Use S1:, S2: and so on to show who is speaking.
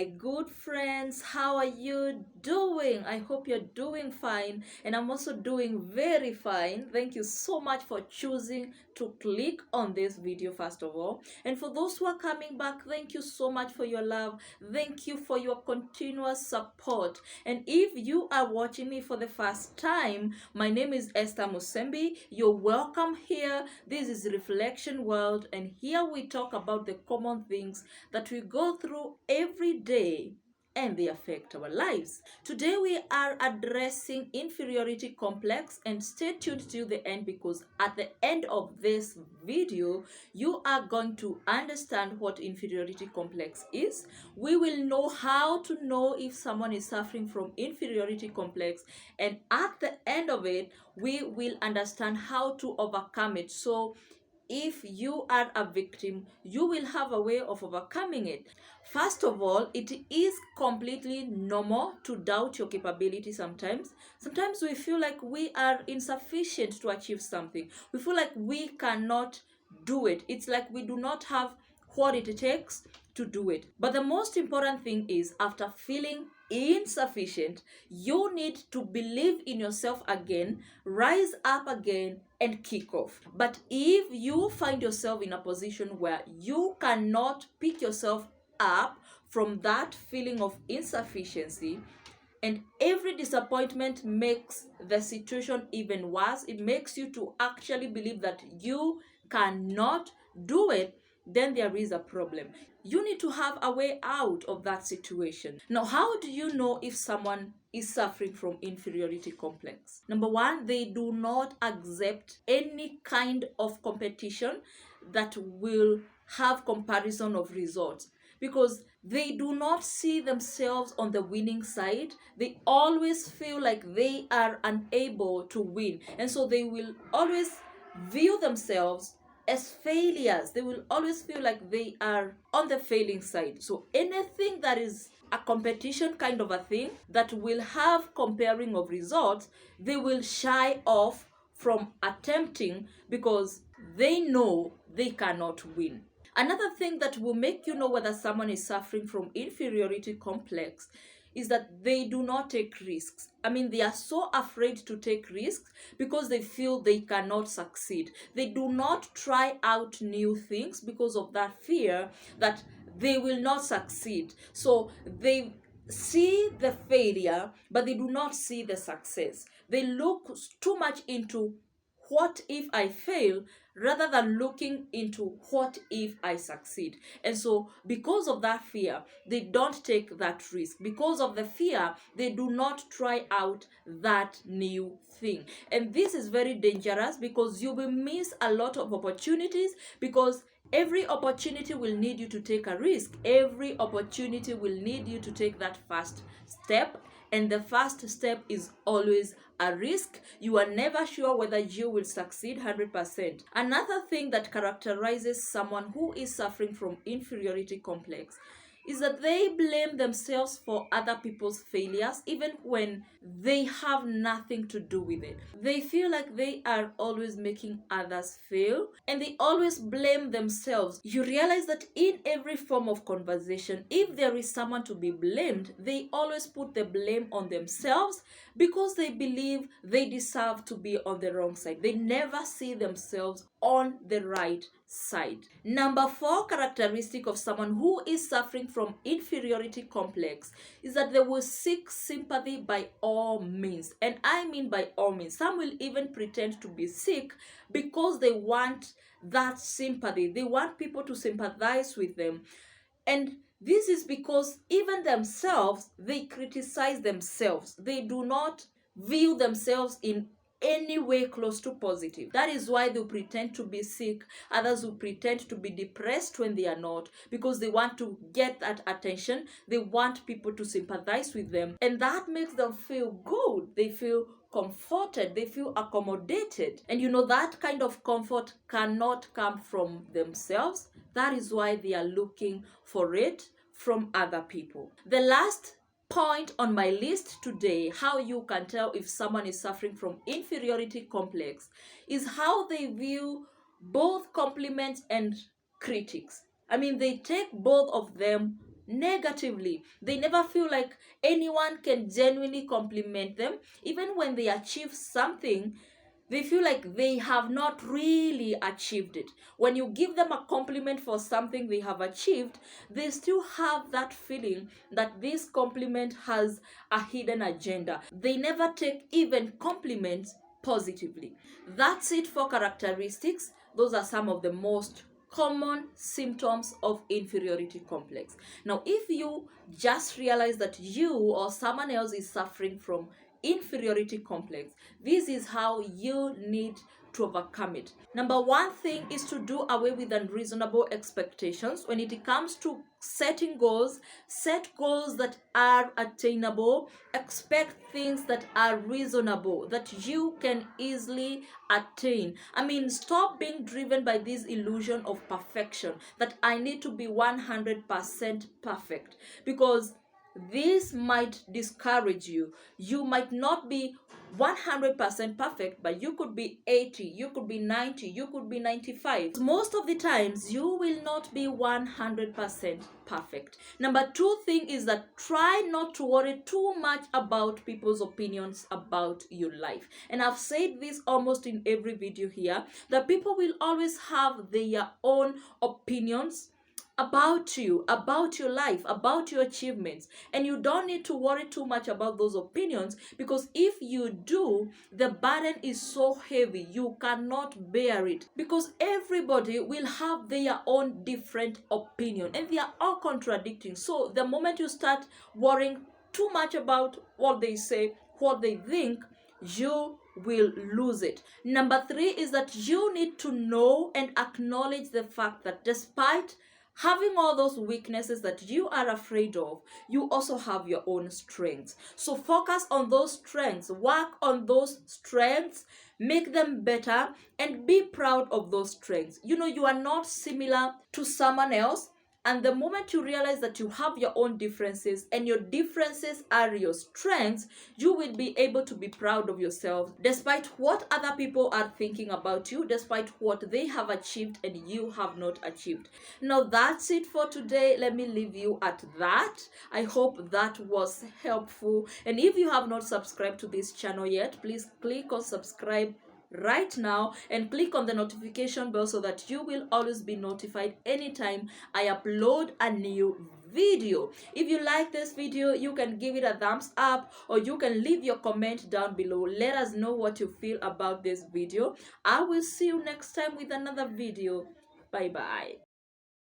S1: my good friends. How are you doing? I hope you're doing fine, and I'm also doing very fine. Thank you so much for choosing to click on this video, first of all. And for those who are coming back, thank you so much for your love. Thank you for your continuous support. And if you are watching me for the first time, my name is Esther Musembi. You're welcome here. This is Reflection World, and here we talk about the common things that we go through every day and they affect our lives. Today we are addressing inferiority complex, and stay tuned till the end, because at the end of this video you are going to understand what inferiority complex is. We will know how to know if someone is suffering from inferiority complex, and at the end of it we will understand how to overcome it. So if you are a victim, you will have a way of overcoming it. First of all, it is completely normal to doubt your capability sometimes. Sometimes we feel like we are insufficient to achieve something. We feel like we cannot do it. It's like we do not have what it takes to do it. But the most important thing is, after feeling insufficient, you need to believe in yourself again, rise up again, and kick off. But if you find yourself in a position where you cannot pick yourself up from that feeling of insufficiency, and every disappointment makes the situation even worse, it makes you to actually believe that you cannot do it, then there is a problem. You need to have a way out of that situation. Now, how do you know if someone is suffering from inferiority complex? Number one, they do not accept any kind of competition that will have comparison of results, because they do not see themselves on the winning side. They always feel like they are unable to win, and so they will always view themselves as failures. They will always feel like they are on the failing side. So anything that is a competition kind of a thing that will have comparing of results, they will shy off from attempting, because they know they cannot win. Another thing that will make you know whether someone is suffering from inferiority complex is that they do not take risks. I mean, they are so afraid to take risks because they feel they cannot succeed. They do not try out new things because of that fear that they will not succeed. So they see the failure, but they do not see the success. They look too much into what if I fail, rather than looking into what if I succeed. And so because of that fear, they don't take that risk. Because of the fear, they do not try out that new thing. And this is very dangerous, because you will miss a lot of opportunities, because every opportunity will need you to take a risk. Every opportunity will need you to take that first step, and the first step is always a risk. You are never sure whether you will succeed 100%. Another thing that characterizes someone who is suffering from inferiority complex is that they blame themselves for other people's failures, even when they have nothing to do with it. They feel like they are always making others fail, and they always blame themselves. You realize that in every form of conversation, if there is someone to be blamed, they always put the blame on themselves, because they believe they deserve to be on the wrong side. They never see themselves on the right side. Number 4 characteristic of someone who is suffering from inferiority complex is that they will seek sympathy by all means. And I mean by all means. Some will even pretend to be sick because they want that sympathy. They want people to sympathize with them. And this is because even themselves, they criticize themselves. They do not view themselves in any way close to positive. That is why they pretend to be sick. Others will pretend to be depressed when they are not, because they want to get that attention. They want people to sympathize with them, and that makes them feel good. They feel comforted, they feel accommodated. And you know, that kind of comfort cannot come from themselves. That is why they are looking for it from other people. The last point on my list today, how you can tell if someone is suffering from inferiority complex, is how they view both compliments and critics. I mean, they take both of them negatively. They never feel like anyone can genuinely compliment them. Even when they achieve something, they feel like they have not really achieved it. When you give them a compliment for something they have achieved, they still have that feeling that this compliment has a hidden agenda. They never take even compliments positively. That's it for characteristics. Those are some of the most common symptoms of inferiority complex. Now, if you just realize that you or someone else is suffering from inferiority complex, this is how you need to overcome it. Number one thing is to do away with unreasonable expectations. When it comes to setting goals, set goals that are attainable. Expect things that are reasonable, that you can easily attain. I mean, stop being driven by this illusion of perfection, that I need to be 100% perfect, because this might discourage you. You might not be 100% perfect, but you could be 80, you could be 90, you could be 95. Most of the times, you will not be 100% perfect. Number two thing is that try not to worry too much about people's opinions about your life. And I've said this almost in every video here, that people will always have their own opinions about you, about your life, about your achievements, and you don't need to worry too much about those opinions, because if you do, the burden is so heavy you cannot bear it, because everybody will have their own different opinion and they are all contradicting. So the moment you start worrying too much about what they say, what they think, you will lose it. Number three is that you need to know and acknowledge the fact that despite having all those weaknesses that you are afraid of, you also have your own strengths. So focus on those strengths, work on those strengths, make them better, and be proud of those strengths. You know, you are not similar to someone else. And the moment you realize that you have your own differences and your differences are your strengths, you will be able to be proud of yourself despite what other people are thinking about you, despite what they have achieved and you have not achieved. Now, that's it for today. Let me leave you at that. I hope that was helpful. And if you have not subscribed to this channel yet, please click on subscribe right now and click on the notification bell so that you will always be notified anytime I upload a new video. If you like this video, you can give it a thumbs up, or you can leave your comment down below. Let us know what you feel about this video. I will see you next time with another video. Bye bye.